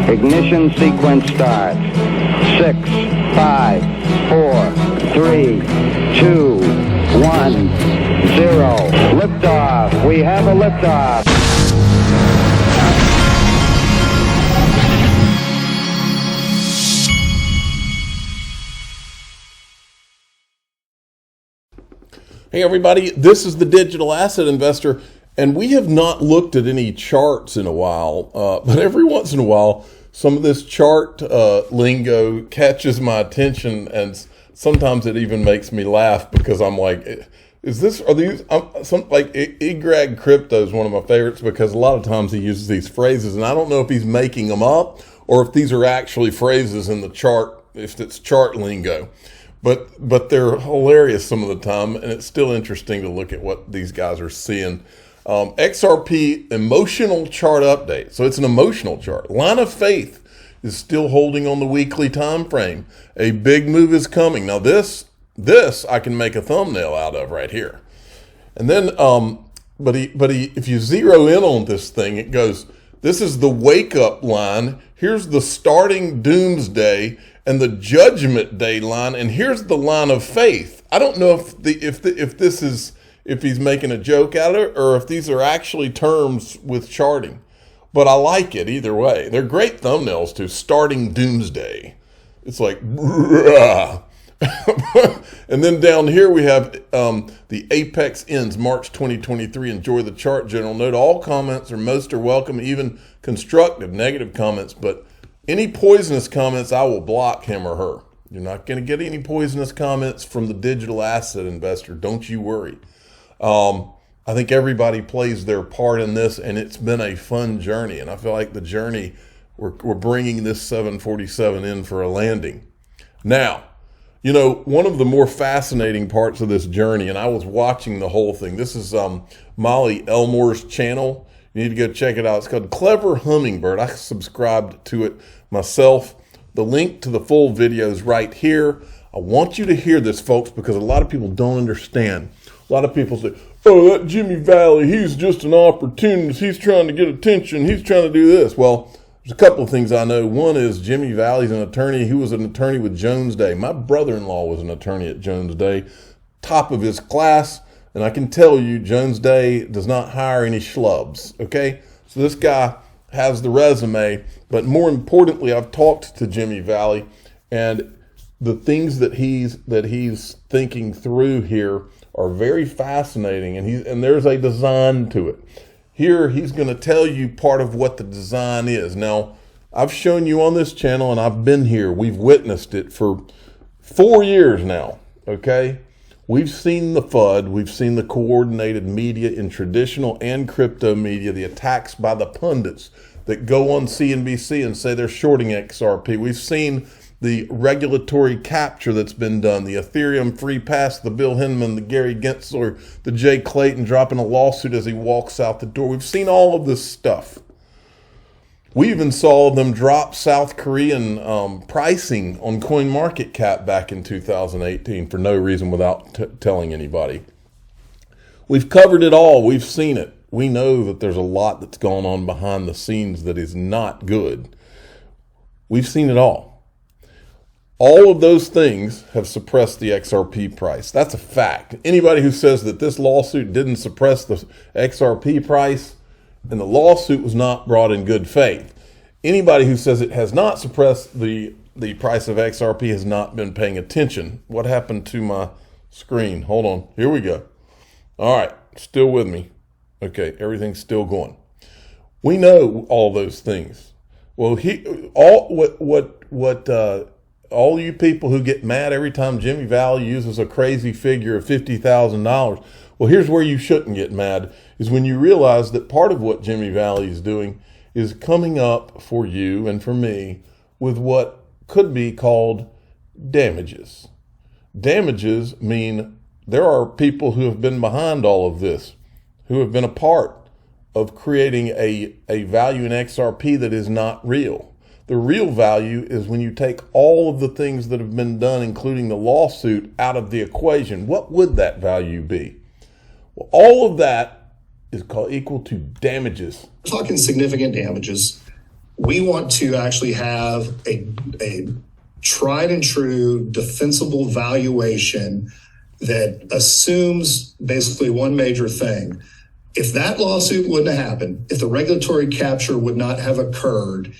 Ignition sequence starts. 6, 5, 4, 3, 2, 1, 0. Liftoff. We have a liftoff. Hey everybody, this is the Digital Asset Investor, and we have not looked at any charts in a while, but every once in a while, some of this chart lingo catches my attention, and sometimes it even makes me laugh because I'm like, like Egreg Crypto is one of my favorites because a lot of times he uses these phrases, and I don't know if he's making them up or if these are actually phrases in the chart, if it's chart lingo. But they're hilarious some of the time, and it's still interesting to look at what these guys are seeing. XRP emotional chart update. So it's an emotional chart. Line of faith is still holding on the weekly time frame. A big move is coming. Now this I can make a thumbnail out of right here. And then if you zero in on this thing, it goes, this is the wake up line. Here's the starting doomsday and the judgment day line, and here's the line of faith. I don't know if he's making a joke out of it or if these are actually terms with charting, but I like it either way. They're great thumbnails too. Starting doomsday. It's like, and then down here we have the apex ends March 2023. Enjoy the chart. General note: all comments or most are welcome, even constructive. Negative comments, but any poisonous comments, I will block him or her. You're not going to get any poisonous comments from the Digital Asset Investor. Don't you worry. I think everybody plays their part in this, and it's been a fun journey. And I feel like the journey, we're bringing this 747 in for a landing. Now, you know, one of the more fascinating parts of this journey, and I was watching the whole thing. This is Molly Elmore's channel. You need to go check it out. It's called Clever Hummingbird. I subscribed to it myself. The link to the full video is right here. I want you to hear this, folks, because a lot of people don't understand. A lot of people say, oh, that Jimmy Valley, he's just an opportunist. He's trying to get attention. He's trying to do this. Well, there's a couple of things I know. One is Jimmy Valley's an attorney. He was an attorney with Jones Day. My brother-in-law was an attorney at Jones Day, top of his class. And I can tell you, Jones Day does not hire any schlubs, okay? So this guy has the resume, but more importantly, I've talked to Jimmy Valley, and the things that he's thinking through here are very fascinating, and there's a design to it. Here, he's going to tell you part of what the design is. Now, I've shown you on this channel, and I've been here. We've witnessed it for 4 years now, okay? We've seen the FUD, we've seen the coordinated media in traditional and crypto media, the attacks by the pundits that go on CNBC and say they're shorting XRP. We've seen the regulatory capture that's been done, the Ethereum free pass, the Bill Hinman, the Gary Gensler, the Jay Clayton dropping a lawsuit as he walks out the door. We've seen all of this stuff. We even saw them drop South Korean pricing on CoinMarketCap back in 2018 for no reason without telling anybody. We've covered it all. We've seen it. We know that there's a lot that's gone on behind the scenes that is not good. We've seen it all. All of those things have suppressed the XRP price. That's a fact. Anybody who says that this lawsuit didn't suppress the XRP price, and the lawsuit was not brought in good faith. Anybody who says it has not suppressed the price of XRP has not been paying attention. What happened to my screen? Hold on. Here we go. All right. Still with me. Okay. Everything's still going. We know all those things. Well, all you people who get mad every time Jimmy Valley uses a crazy figure of $50,000, well, here's where you shouldn't get mad, is when you realize that part of what Jimmy Valley is doing is coming up for you and for me with what could be called damages. Damages mean there are people who have been behind all of this, who have been a part of creating a value in XRP that is not real. The real value is when you take all of the things that have been done, including the lawsuit, out of the equation. What would that value be? Well, all of that is equal to damages. Talking significant damages. We want to actually have a tried and true defensible valuation that assumes basically one major thing. If that lawsuit wouldn't have happened, if the regulatory capture would not have occurred,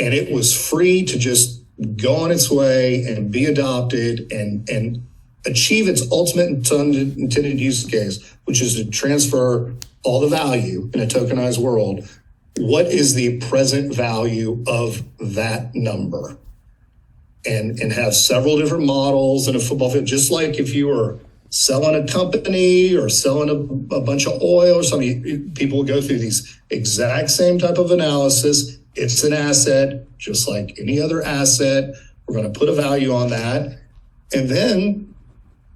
and it was free to just go on its way and be adopted and achieve its ultimate intended use case, which is to transfer all the value in a tokenized world, what is the present value of that number? And have several different models in a football field, just like if you were selling a company or selling a bunch of oil or something, people will go through these exact same type of analysis. It's an asset, just like any other asset. We're going to put a value on that. And then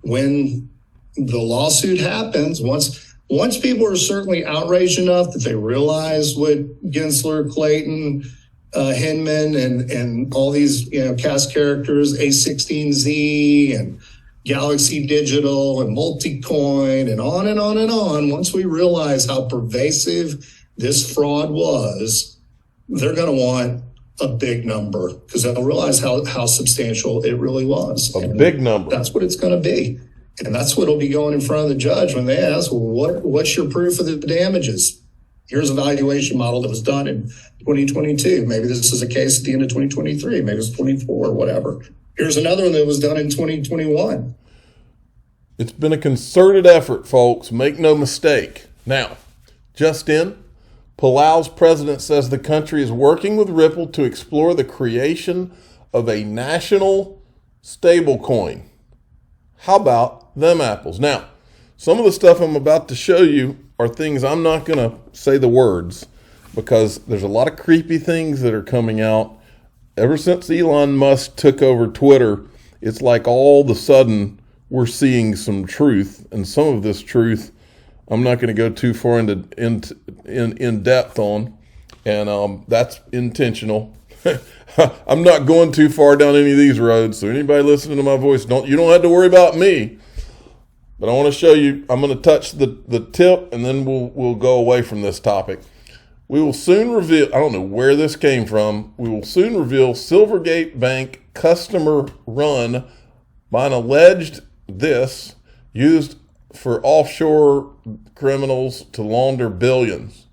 when the lawsuit happens, once people are certainly outraged enough that they realize what Gensler, Clayton, Hinman, and all these cast characters, A16Z and Galaxy Digital and Multicoin and on and on and on, once we realize how pervasive this fraud was, they're going to want a big number because they'll realize how substantial it really was. Big number. That's what it's going to be. And that's what will be going in front of the judge when they ask, well, what's your proof of the damages? Here's a valuation model that was done in 2022. Maybe this is a case at the end of 2023. Maybe it's 24 or whatever. Here's another one that was done in 2021. It's been a concerted effort, folks. Make no mistake. Now, just in, Palau's president says the country is working with Ripple to explore the creation of a national stablecoin. How about them apples? Now, some of the stuff I'm about to show you are things I'm not going to say the words because there's a lot of creepy things that are coming out. Ever since Elon Musk took over Twitter, it's like all of a sudden we're seeing some truth, and some of this truth I'm not going to go too far in depth on, and that's intentional. I'm not going too far down any of these roads, so anybody listening to my voice, you don't have to worry about me. But I want to show you, I'm going to touch the tip, and then we'll go away from this topic. We will soon reveal, I don't know where this came from, we will soon reveal Silvergate Bank customer run by an alleged used for offshore criminals to launder billions.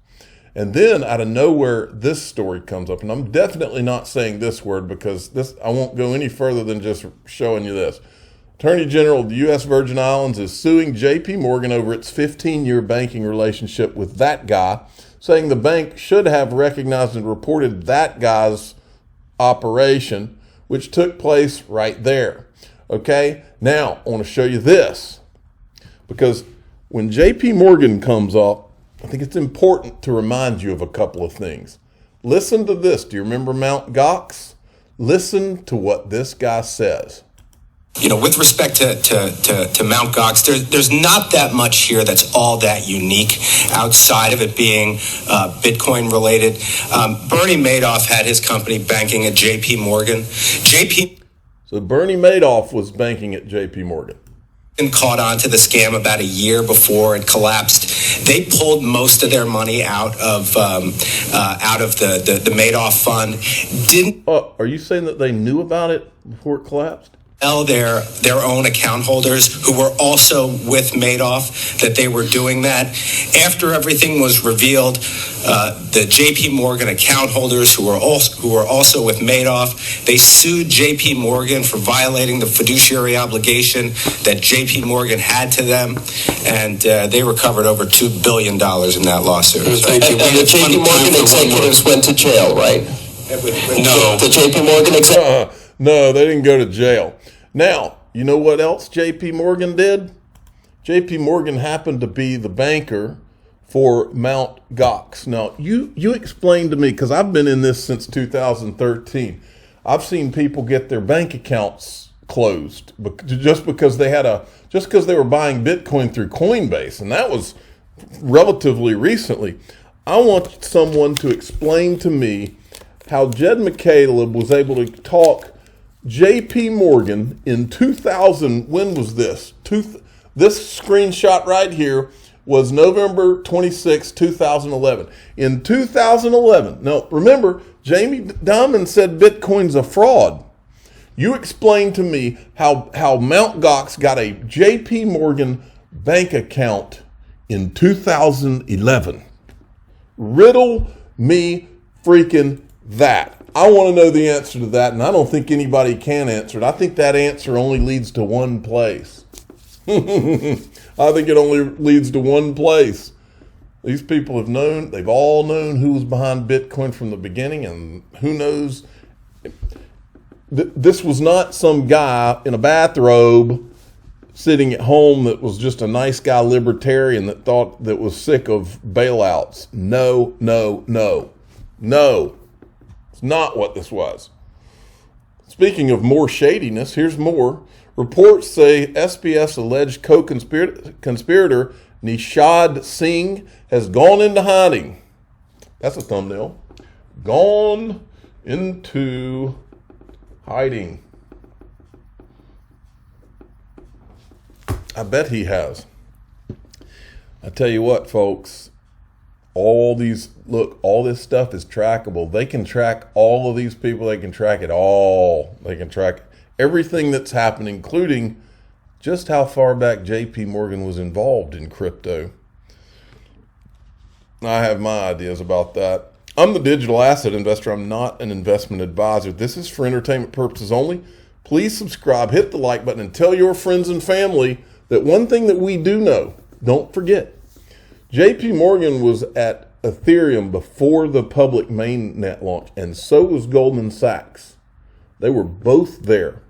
And then out of nowhere, this story comes up. And I'm definitely not saying this word because I won't go any further than just showing you this. Attorney General of the U.S. Virgin Islands is suing J.P. Morgan over its 15-year banking relationship with that guy, saying the bank should have recognized and reported that guy's operation, which took place right there. Okay, now I want to show you this, because when J.P. Morgan comes up, I think it's important to remind you of a couple of things. Listen to this. Do you remember Mt. Gox? Listen to what this guy says. With respect to Mt. Gox, there's not that much here that's all that unique outside of it being Bitcoin related. Bernie Madoff had his company banking at J.P. Morgan. So Bernie Madoff was banking at J.P. Morgan. Caught on to the scam about a year before it collapsed. They pulled most of their money out of the Madoff fund. Are you saying that they knew about it before it collapsed? Tell their own account holders who were also with Madoff that they were doing that. After everything was revealed, the J.P. Morgan account holders who were also with Madoff, they sued J.P. Morgan for violating the fiduciary obligation that J.P. Morgan had to them, and they recovered over $2 billion in that lawsuit. And the J.P. Morgan executives went to jail, right? No. The J.P. Morgan executives... No, they didn't go to jail. Now, you know what else J.P. Morgan did? J.P. Morgan happened to be the banker for Mt. Gox. Now, you explain to me, because I've been in this since 2013. I've seen people get their bank accounts closed just because they were buying Bitcoin through Coinbase, and that was relatively recently. I want someone to explain to me how Jed McCaleb was able to talk J.P. Morgan in 2000. When was this? This screenshot right here was November 26, 2011. In 2011, now remember, Jamie Dimon said Bitcoin's a fraud. You explain to me how Mt. Gox got a JP Morgan bank account in 2011. Riddle me freaking that. I want to know the answer to that, and I don't think anybody can answer it. I think that answer only leads to one place. I think it only leads to one place. These people have known, they've all known who was behind Bitcoin from the beginning, and who knows. This was not some guy in a bathrobe sitting at home that was just a nice guy libertarian that thought that was sick of bailouts. No. It's not what this was. Speaking of more shadiness, here's more. Reports say SBF's alleged co-conspirator Nishad Singh has gone into hiding. That's a thumbnail. Gone into hiding. I bet he has. I tell you what, folks, all this stuff is trackable. They can track all of these people. They can track it all. They can track everything that's happened, including just how far back JP Morgan was involved in crypto. I have my ideas about that. I'm the digital asset investor. I'm not an investment advisor. This is for entertainment purposes only. Please subscribe, hit the like button, and tell your friends and family that one thing that we do know, don't forget, JP Morgan was at Ethereum before the public mainnet launch, and so was Goldman Sachs. They were both there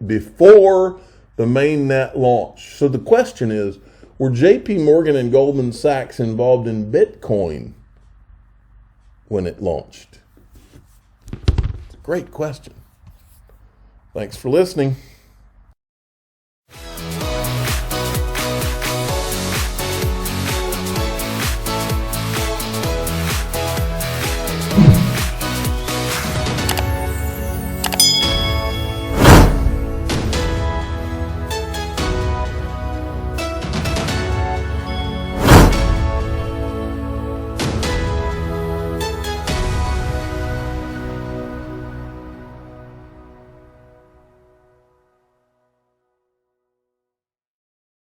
before the mainnet launch. So the question is, were JP Morgan and Goldman Sachs involved in Bitcoin when it launched? It's a great question. Thanks for listening.